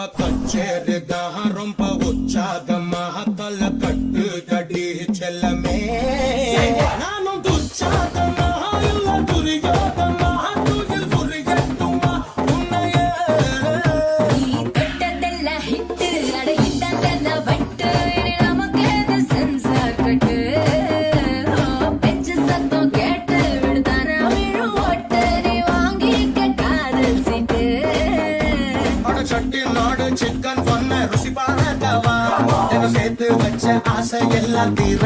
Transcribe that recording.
நம்ம கச்சேரிதான் ரொம்ப உற்சாகமாக தலை கட்டு தடி செல்லமே நானும் துச்சாதமாக இல்ல துரியோதமாக தூயில் புரியட்டுமா உன்னையே நீ தொட்டதெல்லாம் ஹிட்டு அட ஹிட்டாந்தெல்லாம் வட்டு இனி நமக்கு எது சென்சார் கட்டு பெஞ்சு சத்தம் கேட்டு விடுதானா விழும் ஒட்டு நீ வாங்கிக்க காதல் சீட்டு சட்டி நாடு சிக்கன் பண்ண ருசி பாரதவா சேர்த்து வச்ச ஆசை எல்லாம் தீர